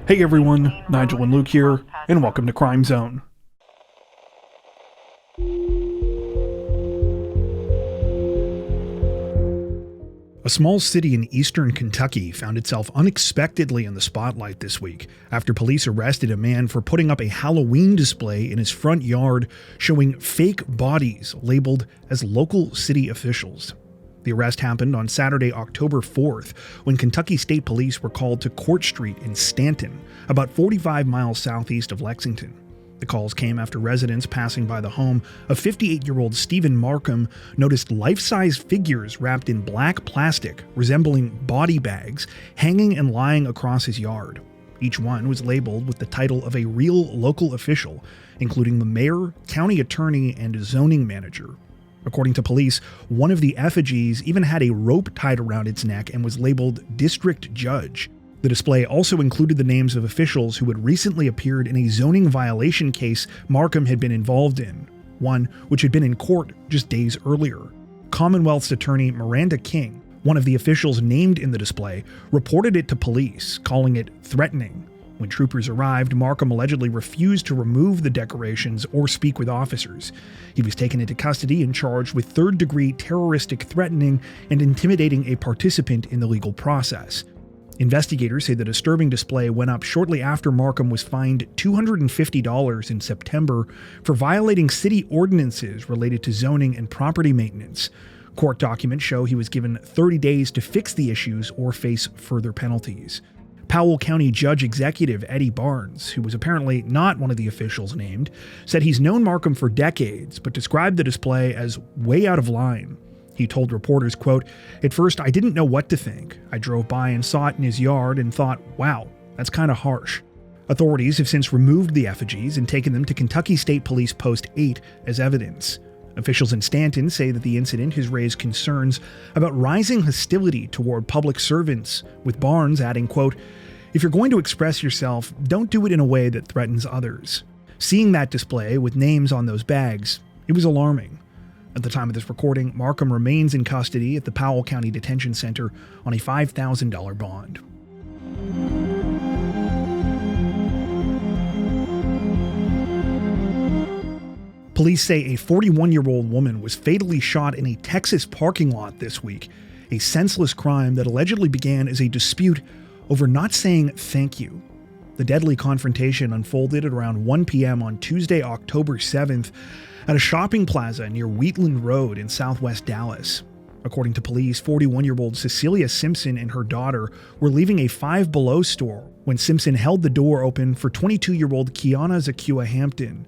Hey everyone, Nigel and Luke here, and welcome to Crime Zone. A small city in eastern Kentucky found itself unexpectedly in the spotlight this week after police arrested a man for putting up a Halloween display in his front yard showing fake bodies labeled as local city officials. The arrest happened on Saturday, October 4th, when Kentucky State Police were called to Court Street in Stanton, about 45 miles southeast of Lexington. The calls came after residents passing by the home of 58-year-old Stephen Markham noticed life-size figures wrapped in black plastic resembling body bags hanging and lying across his yard. Each one was labeled with the title of a real local official, including the mayor, county attorney, and zoning manager. According to police, one of the effigies even had a rope tied around its neck and was labeled District Judge. The display also included the names of officials who had recently appeared in a zoning violation case Markham had been involved in, one which had been in court just days earlier. Commonwealth's attorney Miranda King, one of the officials named in the display, reported it to police, calling it threatening. When troopers arrived, Markham allegedly refused to remove the decorations or speak with officers. He was taken into custody and charged with third-degree terroristic threatening and intimidating a participant in the legal process. Investigators say the disturbing display went up shortly after Markham was fined $250 in September for violating city ordinances related to zoning and property maintenance. Court documents show he was given 30 days to fix the issues or face further penalties. Powell County Judge Executive Eddie Barnes, who was apparently not one of the officials named, said he's known Markham for decades, but described the display as way out of line. He told reporters, quote, "At first I didn't know what to think. I drove by and saw it in his yard and thought, wow, that's kind of harsh." Authorities have since removed the effigies and taken them to Kentucky State Police Post 8 as evidence. Officials in Stanton say that the incident has raised concerns about rising hostility toward public servants, with Barnes adding, quote, "If you're going to express yourself, don't do it in a way that threatens others." Seeing that display with names on those bags, it was alarming. At the time of this recording, Markham remains in custody at the Powell County Detention Center on a $5,000 bond. Police say a 41-year-old woman was fatally shot in a Texas parking lot this week, a senseless crime that allegedly began as a dispute over not saying thank you. The deadly confrontation unfolded at around 1 p.m. on Tuesday, October 7th, at a shopping plaza near Wheatland Road in southwest Dallas. According to police, 41-year-old Cecilia Simpson and her daughter were leaving a Five Below store when Simpson held the door open for 22-year-old Kiana Zakua Hampton.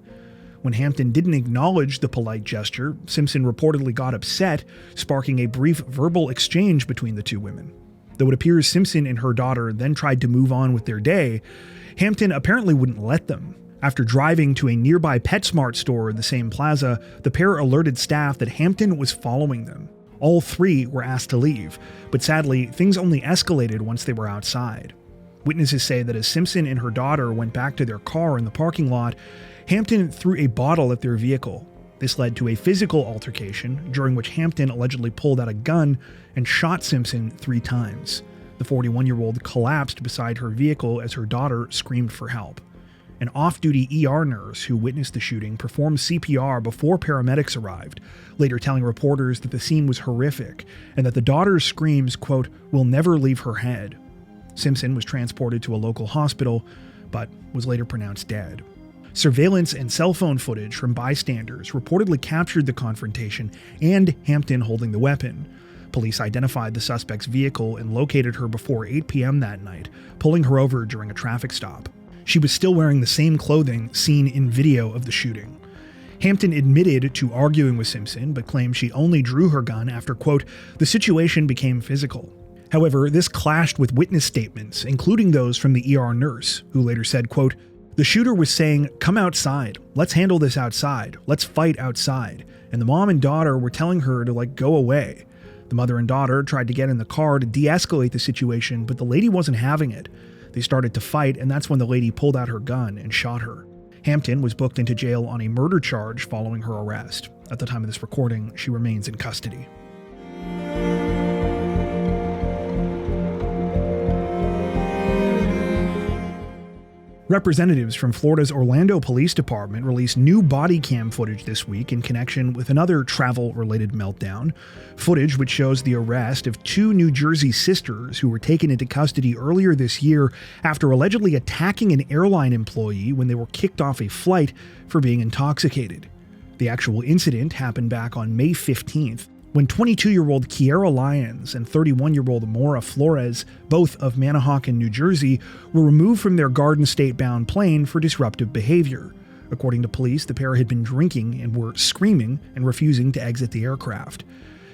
When Hampton didn't acknowledge the polite gesture, Simpson reportedly got upset, sparking a brief verbal exchange between the two women. Though it appears Simpson and her daughter then tried to move on with their day, Hampton apparently wouldn't let them. After driving to a nearby PetSmart store in the same plaza, the pair alerted staff that Hampton was following them. All three were asked to leave, but sadly, things only escalated once they were outside. Witnesses say that as Simpson and her daughter went back to their car in the parking lot, Hampton threw a bottle at their vehicle. This led to a physical altercation, during which Hampton allegedly pulled out a gun and shot Simpson 3 times. The 41-year-old collapsed beside her vehicle as her daughter screamed for help. An off-duty ER nurse who witnessed the shooting performed CPR before paramedics arrived, later telling reporters that the scene was horrific and that the daughter's screams, quote, "will never leave her head." Simpson was transported to a local hospital, but was later pronounced dead. Surveillance and cell phone footage from bystanders reportedly captured the confrontation and Hampton holding the weapon. Police identified the suspect's vehicle and located her before 8 p.m. that night, pulling her over during a traffic stop. She was still wearing the same clothing seen in video of the shooting. Hampton admitted to arguing with Simpson, but claimed she only drew her gun after, quote, "the situation became physical." However, this clashed with witness statements, including those from the ER nurse, who later said, quote, "The shooter was saying, 'Come outside. Let's handle this outside. Let's fight outside.' And the mom and daughter were telling her to, go away. The mother and daughter tried to get in the car to de-escalate the situation, but the lady wasn't having it. They started to fight, and that's when the lady pulled out her gun and shot her." Hampton was booked into jail on a murder charge following her arrest. At the time of this recording, she remains in custody. Representatives from Florida's Orlando Police Department released new body cam footage this week in connection with another travel-related meltdown. Footage which shows the arrest of two New Jersey sisters who were taken into custody earlier this year after allegedly attacking an airline employee when they were kicked off a flight for being intoxicated. The actual incident happened back on May 15th. When 22-year-old Kiera Lyons and 31-year-old Maura Flores, both of Manahawkin, New Jersey, were removed from their Garden State-bound plane for disruptive behavior. According to police, the pair had been drinking and were screaming and refusing to exit the aircraft.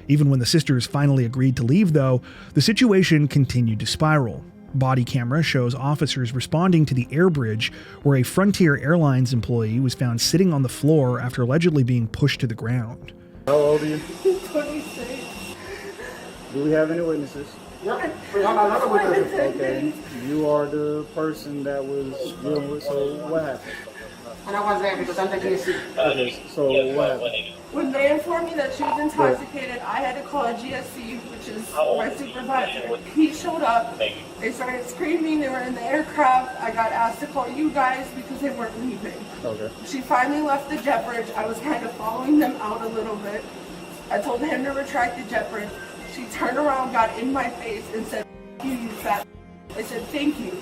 Even when the sisters finally agreed to leave, though, the situation continued to spiral. Body camera shows officers responding to the air bridge where a Frontier Airlines employee was found sitting on the floor after allegedly being pushed to the ground. How old are you? 26. Do we have any witnesses? Yep. Okay. You are the person that was dealing with, so what happened? And I was there because I'm taking a seat. So what happened? When they informed me that she was intoxicated, I had to call a GSC, which is my supervisor. He showed up. They started screaming. They were in the aircraft. I got asked to call you guys because they weren't leaving. Okay. She finally left the jet bridge. I was kind of following them out a little bit. I told him to retract the jet bridge. She turned around, got in my face, and said, "You fat." I said, "Thank you."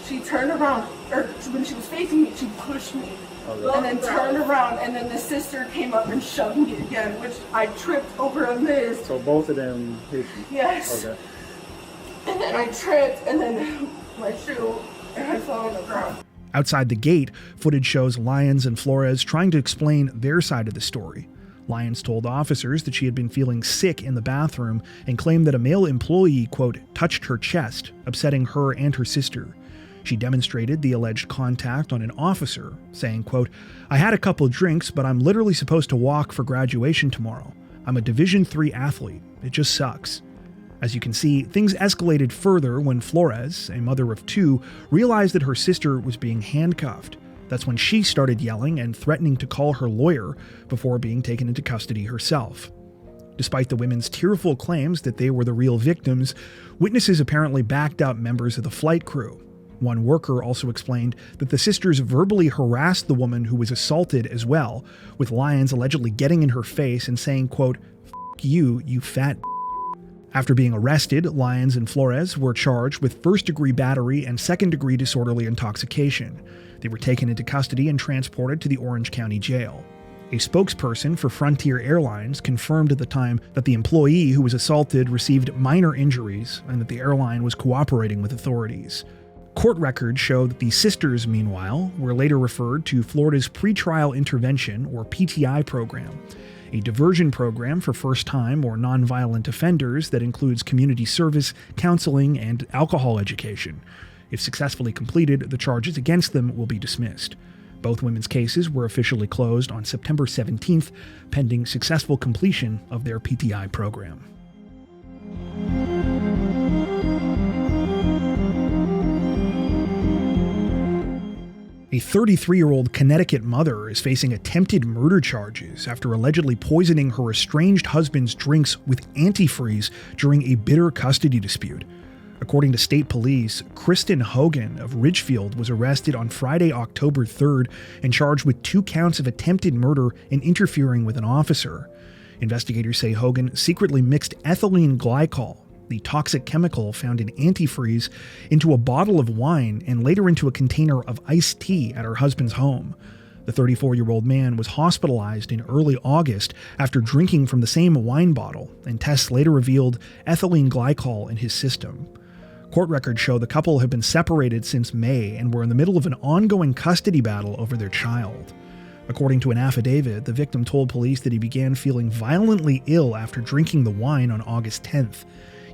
She turned around, or when she was facing me, she pushed me. Okay. And then turned around, and then the sister came up and shoved me again, which I tripped over a Liz. So both of them hit you? Yes. Okay. And then I tripped, and then my shoe, and I fell on the ground. Outside the gate, footage shows Lyons and Flores trying to explain their side of the story. Lyons told officers that she had been feeling sick in the bathroom and claimed that a male employee, quote, touched her chest, upsetting her and her sister. She demonstrated the alleged contact on an officer, saying, quote, "I had a couple drinks, but I'm literally supposed to walk for graduation tomorrow. I'm a Division III athlete. It just sucks." As you can see, things escalated further when Flores, a mother of two, realized that her sister was being handcuffed. That's when she started yelling and threatening to call her lawyer before being taken into custody herself. Despite the women's tearful claims that they were the real victims, witnesses apparently backed up members of the flight crew. One worker also explained that the sisters verbally harassed the woman who was assaulted as well, with Lyons allegedly getting in her face and saying, quote, "F you, you fat." After being arrested, Lyons and Flores were charged with first-degree battery and second-degree disorderly intoxication. They were taken into custody and transported to the Orange County Jail. A spokesperson for Frontier Airlines confirmed at the time that the employee who was assaulted received minor injuries and that the airline was cooperating with authorities. Court records show that the sisters, meanwhile, were later referred to Florida's Pretrial Intervention, or PTI program, a diversion program for first-time or nonviolent offenders that includes community service, counseling, and alcohol education. If successfully completed, the charges against them will be dismissed. Both women's cases were officially closed on September 17th, pending successful completion of their PTI program. A 33-year-old Connecticut mother is facing attempted murder charges after allegedly poisoning her estranged husband's drinks with antifreeze during a bitter custody dispute. According to state police, Kristen Hogan of Ridgefield was arrested on Friday, October 3rd and charged with 2 counts of attempted murder and interfering with an officer. Investigators say Hogan secretly mixed ethylene glycol, the toxic chemical found in antifreeze, into a bottle of wine and later into a container of iced tea at her husband's home. The 34-year-old man was hospitalized in early August after drinking from the same wine bottle, and tests later revealed ethylene glycol in his system. Court records show the couple have been separated since May and were in the middle of an ongoing custody battle over their child. According to an affidavit, the victim told police that he began feeling violently ill after drinking the wine on August 10th.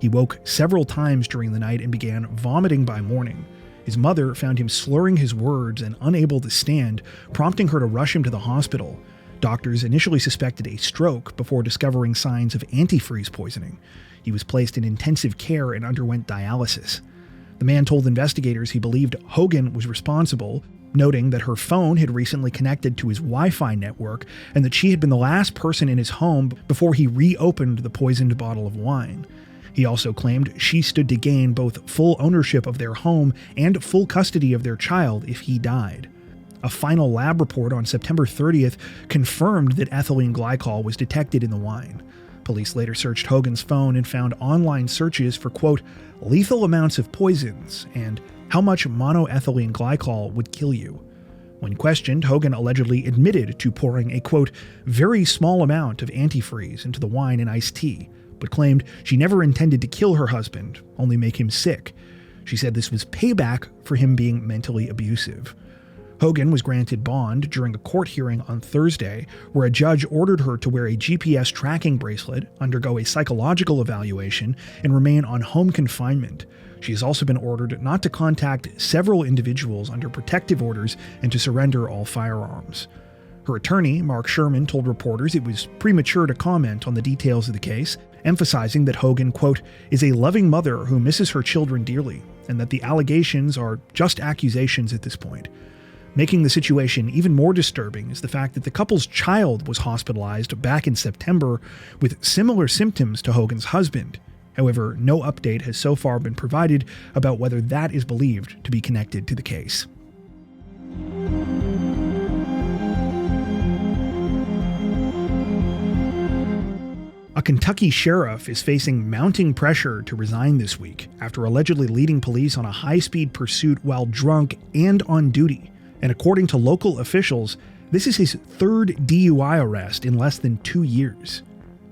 He woke several times during the night and began vomiting by morning. His mother found him slurring his words and unable to stand, prompting her to rush him to the hospital. Doctors initially suspected a stroke before discovering signs of antifreeze poisoning. He was placed in intensive care and underwent dialysis. The man told investigators he believed Hogan was responsible, noting that her phone had recently connected to his Wi-Fi network and that she had been the last person in his home before he reopened the poisoned bottle of wine. He also claimed she stood to gain both full ownership of their home and full custody of their child if he died. A final lab report on September 30th confirmed that ethylene glycol was detected in the wine. Police later searched Hogan's phone and found online searches for, quote, lethal amounts of poisons and how much monoethylene glycol would kill you. When questioned, Hogan allegedly admitted to pouring a, quote, very small amount of antifreeze into the wine and iced tea, but claimed she never intended to kill her husband, only make him sick. She said this was payback for him being mentally abusive. Hogan was granted bond during a court hearing on Thursday, where a judge ordered her to wear a GPS tracking bracelet, undergo a psychological evaluation, and remain on home confinement. She has also been ordered not to contact several individuals under protective orders and to surrender all firearms. Her attorney, Mark Sherman, told reporters it was premature to comment on the details of the case, emphasizing that Hogan, quote, is a loving mother who misses her children dearly, and that the allegations are just accusations at this point. Making the situation even more disturbing is the fact that the couple's child was hospitalized back in September with similar symptoms to Hogan's husband. However, no update has so far been provided about whether that is believed to be connected to the case. A Kentucky sheriff is facing mounting pressure to resign this week after allegedly leading police on a high-speed pursuit while drunk and on duty. And according to local officials, this is his third DUI arrest in less than 2 years.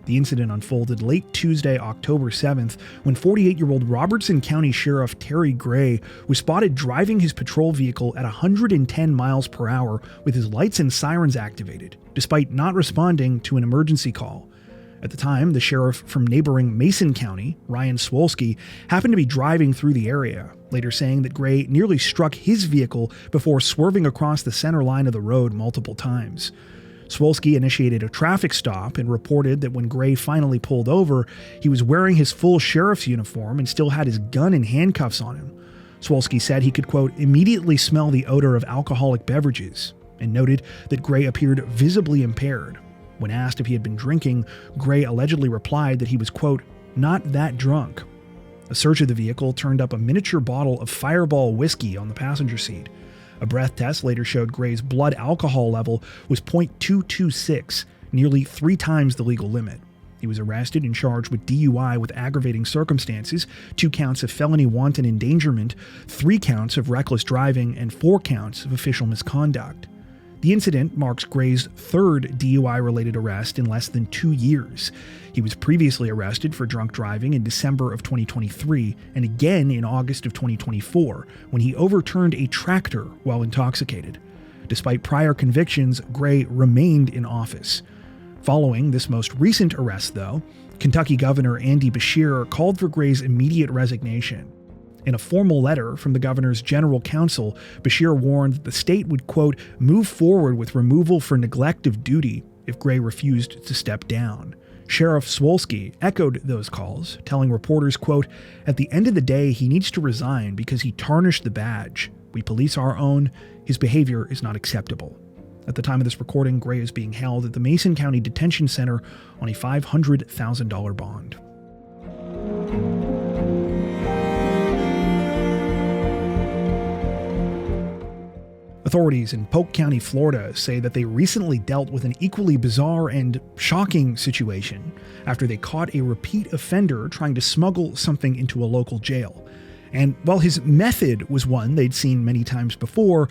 The incident unfolded late Tuesday, October 7th, when 48-year-old Robertson County Sheriff Terry Gray was spotted driving his patrol vehicle at 110 miles per hour with his lights and sirens activated, despite not responding to an emergency call. At the time, the sheriff from neighboring Mason County, Ryan Swolski, happened to be driving through the area, later saying that Gray nearly struck his vehicle before swerving across the center line of the road multiple times. Swolski initiated a traffic stop and reported that when Gray finally pulled over, he was wearing his full sheriff's uniform and still had his gun and handcuffs on him. Swolski said he could, quote, immediately smell the odor of alcoholic beverages, and noted that Gray appeared visibly impaired. When asked if he had been drinking, Gray allegedly replied that he was, quote, not that drunk. A search of the vehicle turned up a miniature bottle of Fireball whiskey on the passenger seat. A breath test later showed Gray's blood alcohol level was .226, nearly 3 times the legal limit. He was arrested and charged with DUI with aggravating circumstances, 2 counts of felony wanton endangerment, 3 counts of reckless driving, and 4 counts of official misconduct. The incident marks Gray's third DUI-related arrest in less than 2 years. He was previously arrested for drunk driving in December of 2023 and again in August of 2024 when he overturned a tractor while intoxicated. Despite prior convictions, Gray remained in office. Following this most recent arrest, though, Kentucky Governor Andy Beshear called for Gray's immediate resignation. In a formal letter from the governor's general counsel, Beshear warned that the state would, quote, move forward with removal for neglect of duty if Gray refused to step down. Sheriff Swolski echoed those calls, telling reporters, quote, at the end of the day, he needs to resign because he tarnished the badge. We police our own. His behavior is not acceptable. At the time of this recording, Gray is being held at the Mason County Detention Center on a $500,000 bond. Authorities in Polk County, Florida, say that they recently dealt with an equally bizarre and shocking situation after they caught a repeat offender trying to smuggle something into a local jail. And while his method was one they'd seen many times before,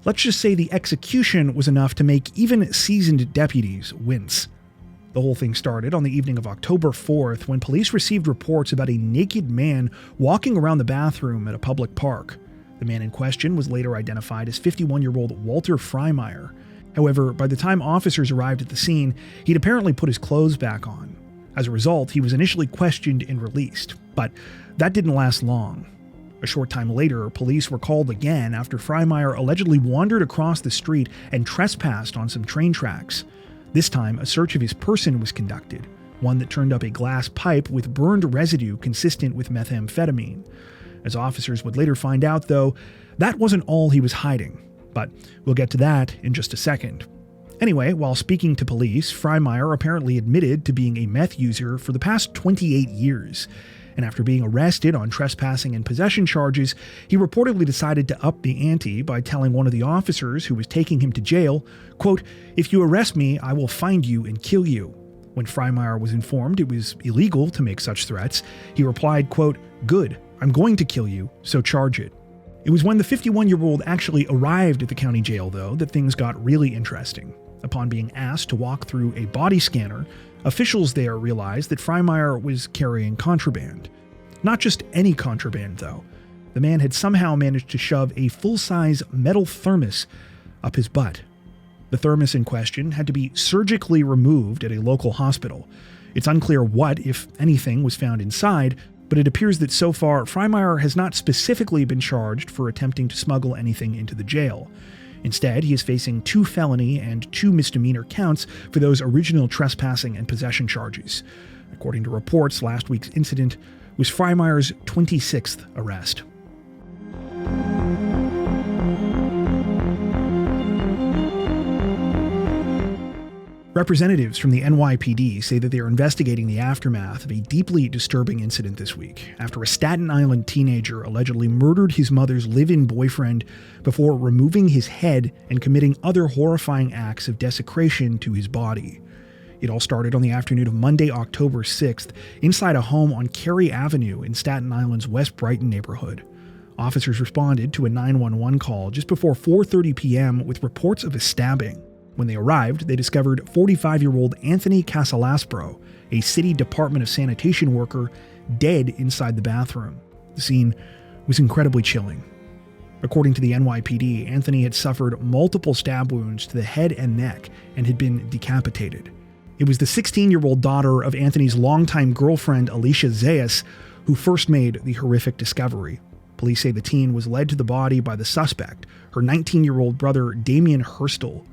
let's just say the execution was enough to make even seasoned deputies wince. The whole thing started on the evening of October 4th when police received reports about a naked man walking around the bathroom at a public park. The man in question was later identified as 51-year-old Walter Freimeyer. However, by the time officers arrived at the scene, he'd apparently put his clothes back on. As a result, he was initially questioned and released, but that didn't last long. A short time later, police were called again after Freimeyer allegedly wandered across the street and trespassed on some train tracks. This time, a search of his person was conducted, one that turned up a glass pipe with burned residue consistent with methamphetamine. As officers would later find out, though, that wasn't all he was hiding. But we'll get to that in just a second. Anyway, while speaking to police, Freimeyer apparently admitted to being a meth user for the past 28 years. and after being arrested on trespassing and possession charges, he reportedly decided to up the ante by telling one of the officers who was taking him to jail, quote, "If you arrest me, I will find you and kill you." When Freimeyer was informed it was illegal to make such threats, he replied, quote, "Good, I'm going to kill you, so charge it." It was when the 51-year-old actually arrived at the county jail, though, that things got really interesting. Upon being asked to walk through a body scanner, officials there realized that Freimeyer was carrying contraband. Not just any contraband, though. The man had somehow managed to shove a full-size metal thermos up his butt. The thermos in question had to be surgically removed at a local hospital. It's unclear what, if anything, was found inside, but it appears that so far, Freimeyer has not specifically been charged for attempting to smuggle anything into the jail. Instead, he is facing 2 felony and 2 misdemeanor counts for those original trespassing and possession charges. According to reports, last week's incident was Freimeyer's 26th arrest. Representatives from the NYPD say that they are investigating the aftermath of a deeply disturbing incident this week after a Staten Island teenager allegedly murdered his mother's live-in boyfriend before removing his head and committing other horrifying acts of desecration to his body. It all started on the afternoon of Monday, October 6th, inside a home on Cary Avenue in Staten Island's West Brighton neighborhood. Officers responded to a 911 call just before 4:30 p.m. with reports of a stabbing. When they arrived, they discovered 45-year-old Anthony Casalaspro, a city Department of Sanitation worker, dead inside the bathroom. The scene was incredibly chilling. According to the NYPD, Anthony had suffered multiple stab wounds to the head and neck and had been decapitated. It was the 16-year-old daughter of Anthony's longtime girlfriend, Alicia Zayas, who first made the horrific discovery. Police say the teen was led to the body by the suspect, her 19-year-old brother, Damien Hurstel.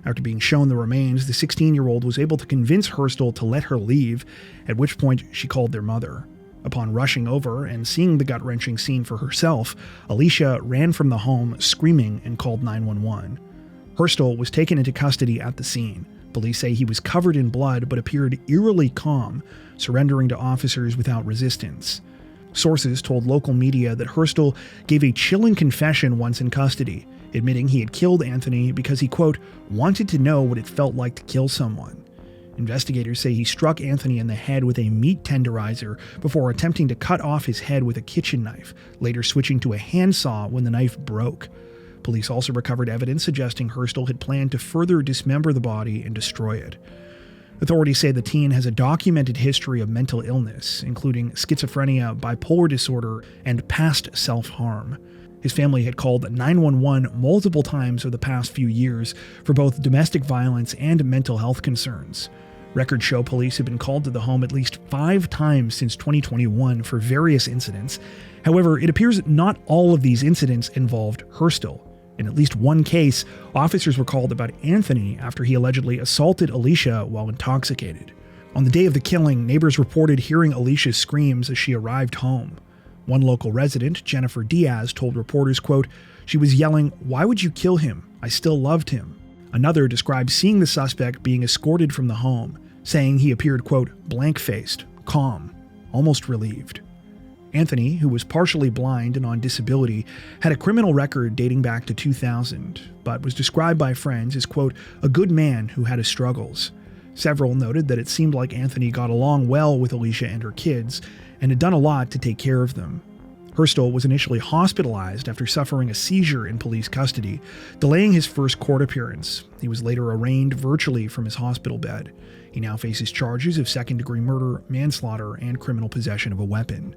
After being shown the remains, the 16-year-old was able to convince Hurstel to let her leave, at which point she called their mother. Upon rushing over and seeing the gut-wrenching scene for herself, Alicia ran from the home screaming and called 911. Hurstel was taken into custody at the scene. Police say he was covered in blood but appeared eerily calm, surrendering to officers without resistance. Sources told local media that Hurstel gave a chilling confession once in custody, admitting he had killed Anthony because he, quote, wanted to know what it felt like to kill someone. Investigators say he struck Anthony in the head with a meat tenderizer before attempting to cut off his head with a kitchen knife, later switching to a handsaw when the knife broke. Police also recovered evidence suggesting Hurstel had planned to further dismember the body and destroy it. Authorities say the teen has a documented history of mental illness, including schizophrenia, bipolar disorder, and past self-harm. His family had called 911 multiple times over the past few years for both domestic violence and mental health concerns. Records show police have been called to the home at least 5 times since 2021 for various incidents. However, it appears not all of these incidents involved Hurstel. In at least one case, officers were called about Anthony after he allegedly assaulted Alicia while intoxicated. On the day of the killing, neighbors reported hearing Alicia's screams as she arrived home. One local resident, Jennifer Diaz, told reporters, quote, she was yelling, "Why would you kill him? I still loved him." Another described seeing the suspect being escorted from the home, saying he appeared, quote, blank-faced, calm, almost relieved. Anthony, who was partially blind and on disability, had a criminal record dating back to 2000, but was described by friends as, quote, a good man who had his struggles. Several noted that it seemed like Anthony got along well with Alicia and her kids, and had done a lot to take care of them. Hurstel was initially hospitalized after suffering a seizure in police custody, delaying his first court appearance. He was later arraigned virtually from his hospital bed. He now faces charges of second-degree murder, manslaughter, and criminal possession of a weapon.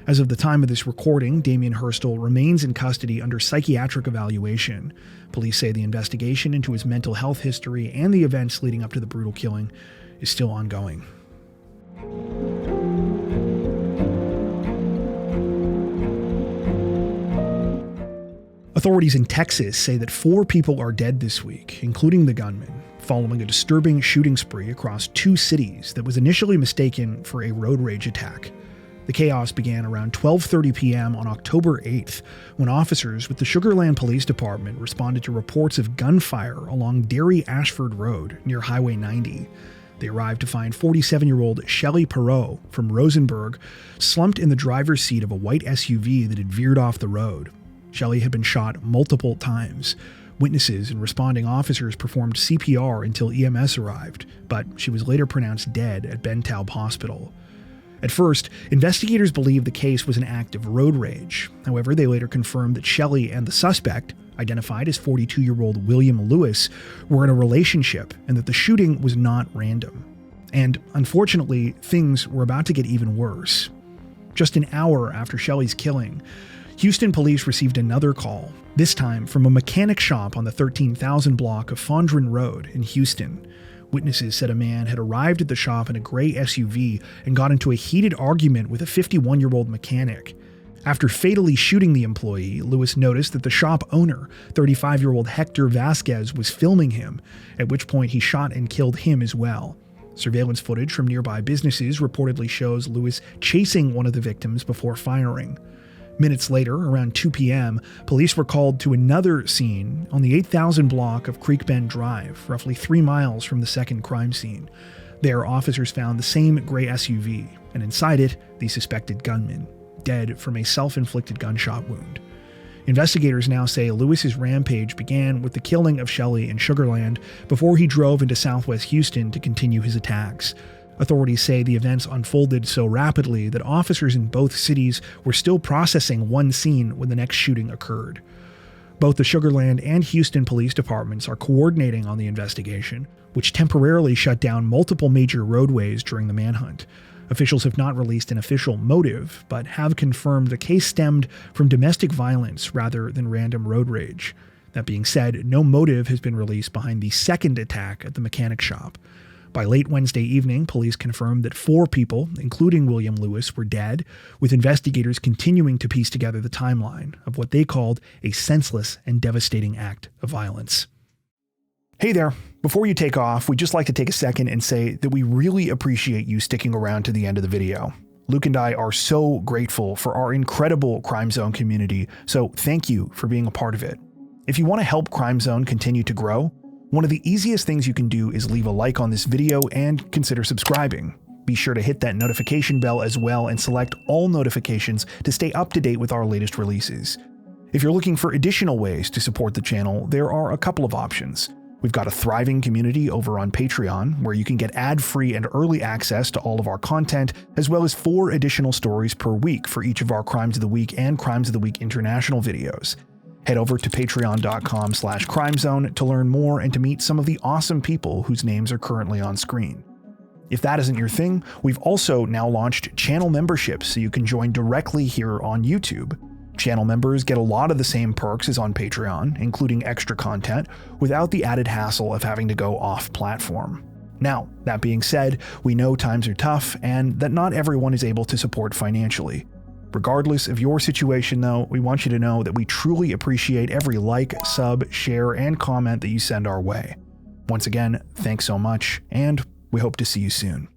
As of the time of this recording, Damien Hurstel remains in custody under psychiatric evaluation. Police say the investigation into his mental health history and the events leading up to the brutal killing is still ongoing. Authorities in Texas say that 4 people are dead this week, including the gunman, following a disturbing shooting spree across 2 cities that was initially mistaken for a road rage attack. The chaos began around 12:30 p.m. on October 8th, when officers with the Sugar Land Police Department responded to reports of gunfire along Derry Ashford Road near Highway 90. They arrived to find 47-year-old Shelley Perot from Rosenberg slumped in the driver's seat of a white SUV that had veered off the road. Shelley had been shot multiple times. Witnesses and responding officers performed CPR until EMS arrived, but she was later pronounced dead at Ben Taub Hospital. At first, investigators believed the case was an act of road rage. However, they later confirmed that Shelley and the suspect, identified as 42-year-old William Lewis, were in a relationship and that the shooting was not random. And unfortunately, things were about to get even worse. Just an hour after Shelley's killing, Houston police received another call, this time from a mechanic shop on the 13,000 block of Fondren Road in Houston. Witnesses said a man had arrived at the shop in a gray SUV and got into a heated argument with a 51-year-old mechanic. After fatally shooting the employee, Lewis noticed that the shop owner, 35-year-old Hector Vasquez, was filming him, at which point he shot and killed him as well. Surveillance footage from nearby businesses reportedly shows Lewis chasing one of the victims before firing. Minutes later, around 2 p.m., police were called to another scene on the 8,000 block of Creek Bend Drive, roughly 3 miles from the second crime scene. There, officers found the same gray SUV, and inside it, the suspected gunman, dead from a self-inflicted gunshot wound. Investigators now say Lewis's rampage began with the killing of Shelley in Sugar Land before he drove into southwest Houston to continue his attacks. Authorities say the events unfolded so rapidly that officers in both cities were still processing one scene when the next shooting occurred. Both the Sugar Land and Houston police departments are coordinating on the investigation, which temporarily shut down multiple major roadways during the manhunt. Officials have not released an official motive, but have confirmed the case stemmed from domestic violence rather than random road rage. That being said, no motive has been released behind the second attack at the mechanic shop. By late Wednesday evening, police confirmed that 4 people, including William Lewis, were dead, with investigators continuing to piece together the timeline of what they called a senseless and devastating act of violence. Hey there. Before you take off, we'd just like to take a second and say that we really appreciate you sticking around to the end of the video. Luke and I are so grateful for our incredible Crime Zone community, so thank you for being a part of it. If you want to help Crime Zone continue to grow, one of the easiest things you can do is leave a like on this video and consider subscribing. Be sure to hit that notification bell as well and select all notifications to stay up to date with our latest releases. If you're looking for additional ways to support the channel, there are a couple of options. We've got a thriving community over on Patreon, where you can get ad-free and early access to all of our content, as well as 4 additional stories per week for each of our Crimes of the Week and Crimes of the Week International videos. Head over to patreon.com/crimezone to learn more and to meet some of the awesome people whose names are currently on screen. If that isn't your thing, we've also now launched channel memberships so you can join directly here on YouTube. Channel members get a lot of the same perks as on Patreon, including extra content, without the added hassle of having to go off-platform. Now, that being said, we know times are tough and that not everyone is able to support financially. Regardless of your situation though, we want you to know that we truly appreciate every like, sub, share, and comment that you send our way. Once again, thanks so much, and we hope to see you soon.